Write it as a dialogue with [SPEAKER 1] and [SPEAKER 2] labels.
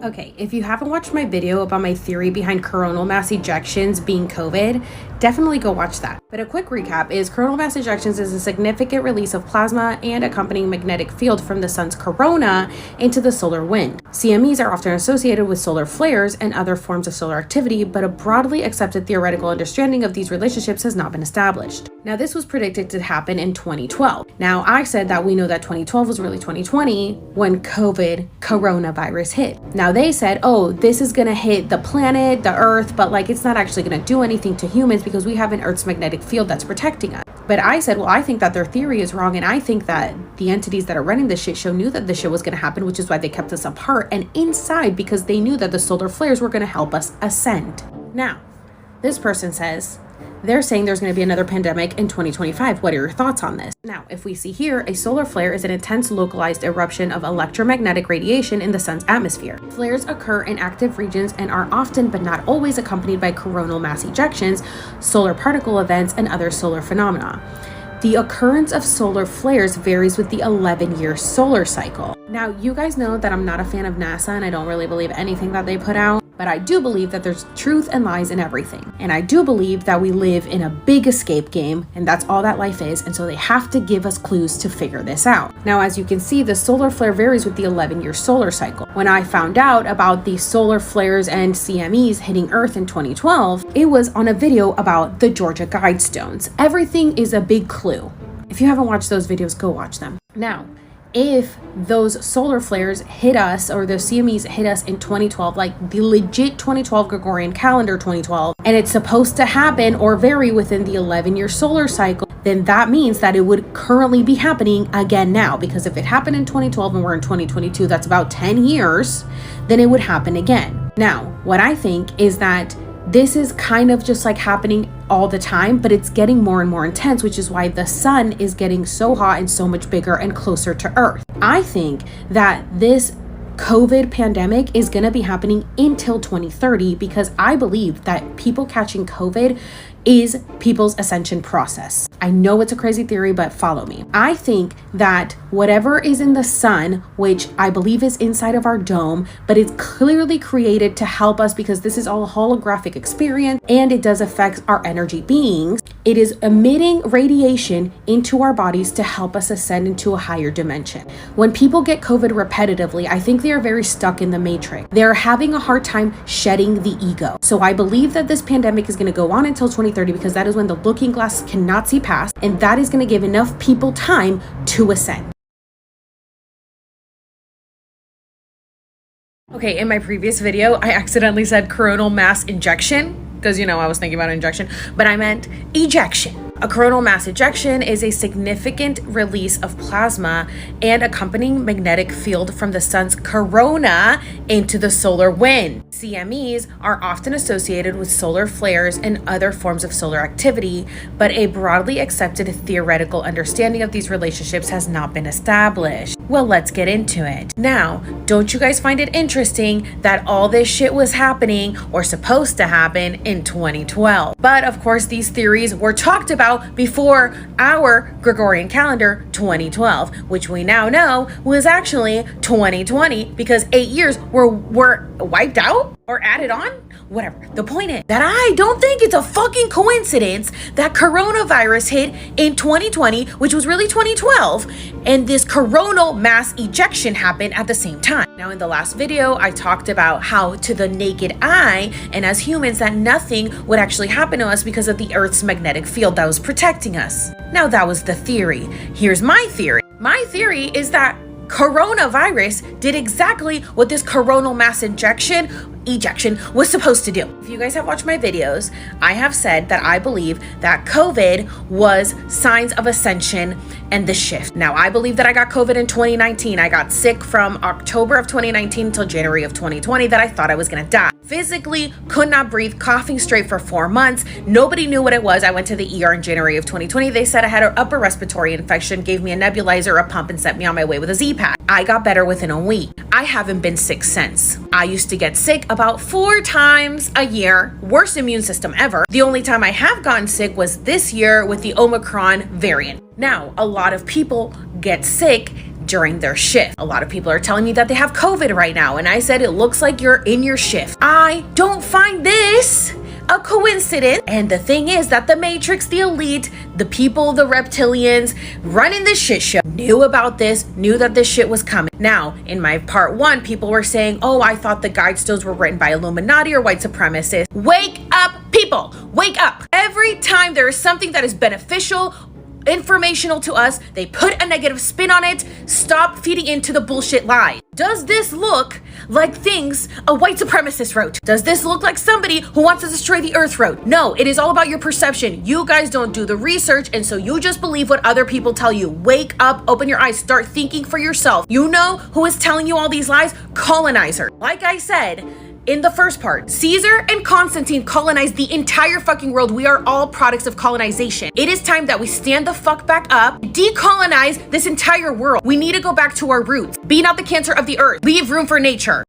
[SPEAKER 1] Okay, if you haven't watched my video about my theory behind coronal mass ejections being COVID, definitely go watch that. But a quick recap is coronal mass ejections is a significant release of plasma and accompanying magnetic field from the sun's corona into the solar wind. CMEs are often associated with solar flares and other forms of solar activity, but a broadly accepted theoretical understanding of these relationships has not been established. Now, this was predicted to happen in 2012. Now, I said that we know that 2012 was really 2020 when coronavirus hit. Now, they said, oh, this is going to hit the planet, the Earth, but like it's not actually going to do anything to humans because we have an Earth's magnetic field that's protecting us. But I said, well, I think that their theory is wrong, and I think that the entities that are running this shit show knew that this shit was going to happen, which is why they kept us apart and inside because they knew that the solar flares were going to help us ascend. Now, this person says, they're saying there's going to be another pandemic in 2025. What are your thoughts on this? Now, if we see here, a solar flare is an intense localized eruption of electromagnetic radiation in the sun's atmosphere. Flares occur in active regions and are often, but not always, accompanied by coronal mass ejections, solar particle events, and other solar phenomena. The occurrence of solar flares varies with the 11-year solar cycle. Now, you guys know that I'm not a fan of NASA and I don't really believe anything that they put out, but I do believe that there's truth and lies in everything. And I do believe that we live in a big escape game, and that's all that life is, and so they have to give us clues to figure this out. Now, as you can see, the solar flare varies with the 11-year solar cycle. When I found out about the solar flares and CMEs hitting Earth in 2012, it was on a video about the Georgia Guidestones. Everything is a big clue. If you haven't watched those videos, go watch them. Now, if those solar flares hit us, or the CMEs hit us in 2012, like the legit 2012 Gregorian calendar 2012, and it's supposed to happen or vary within the 11-year solar cycle, then that means that it would currently be happening again now. Because if it happened in 2012 and we're in 2022, that's about 10 years, then it would happen again. Now, what I think is that this is kind of just like happening all the time, but it's getting more and more intense, which is why the sun is getting so hot and so much bigger and closer to Earth. I think that this COVID pandemic is going to be happening until 2030 because I believe that people catching COVID is people's ascension process. I know it's a crazy theory, but follow me. I think that whatever is in the sun, which I believe is inside of our dome, but it's clearly created to help us because this is all a holographic experience and it does affect our energy beings. It is emitting radiation into our bodies to help us ascend into a higher dimension. When people get COVID repetitively, I think they are very stuck in the matrix. They're having a hard time shedding the ego. So I believe that this pandemic is going to go on until 2030 because that is when the looking glass cannot see past, and that is going to give enough people time to ascend. Okay, in my previous video, I accidentally said coronal mass injection because, I was thinking about injection, but I meant ejection. A coronal mass ejection is a significant release of plasma and accompanying magnetic field from the sun's corona into the solar wind. CMEs are often associated with solar flares and other forms of solar activity, but a broadly accepted theoretical understanding of these relationships has not been established. Well, let's get into it. Now, don't you guys find it interesting that all this shit was happening or supposed to happen in 2012? But of course, these theories were talked about before our Gregorian calendar 2012, which we now know was actually 2020 because 8 years were wiped out or added on. Whatever. The point is that I don't think it's a fucking coincidence that coronavirus hit in 2020, which was really 2012, and this coronal mass ejection happened at the same time. Now, in the last video, I talked about how to the naked eye and as humans that nothing would actually happen to us because of the Earth's magnetic field that was protecting us. Now, that was the theory. Here's my theory. My theory is that coronavirus did exactly what this coronal mass ejection was supposed to do. If you guys have watched my videos, I have said that I believe that COVID was signs of ascension and the shift. Now, I believe that I got COVID in 2019. I got sick from October of 2019 till January of 2020 that I thought I was gonna die. Physically could not breathe, coughing straight for 4 months. Nobody knew what it was. I went to the ER in January of 2020. They said I had an upper respiratory infection, gave me a nebulizer, a pump, and sent me on my way with a Z-Pack. I got better within a week. I haven't been sick since. I used to get sick about 4 times a year. Worst immune system ever. The only time I have gotten sick was this year with the Omicron variant. Now, a lot of people get sick during their shift. A lot of people are telling me that they have COVID right now, and I said it looks like you're in your shift. I don't find this a coincidence. And the thing is that the Matrix, the elite, the people, the reptilians running this shit show knew about this, knew that this shit was coming. Now, in my part 1, people were saying, oh, I thought the Guidestones were written by Illuminati or white supremacists. Wake up, people, wake up. Every time there is something that is beneficial, informational to us, they put a negative spin on it. Stop feeding into the bullshit lies. Does this look like things a white supremacist wrote? Does this look like somebody who wants to destroy the earth wrote? No, it is all about your perception. You guys don't do the research, and so you just believe what other people tell you. Wake up, open your eyes, start thinking for yourself. You know who is telling you all these lies? Colonizer. Like I said in the first part, Caesar and Constantine colonized the entire fucking world. We are all products of colonization. It is time that we stand the fuck back up, decolonize this entire world. We need to go back to our roots. Be not the cancer of the earth. Leave room for nature.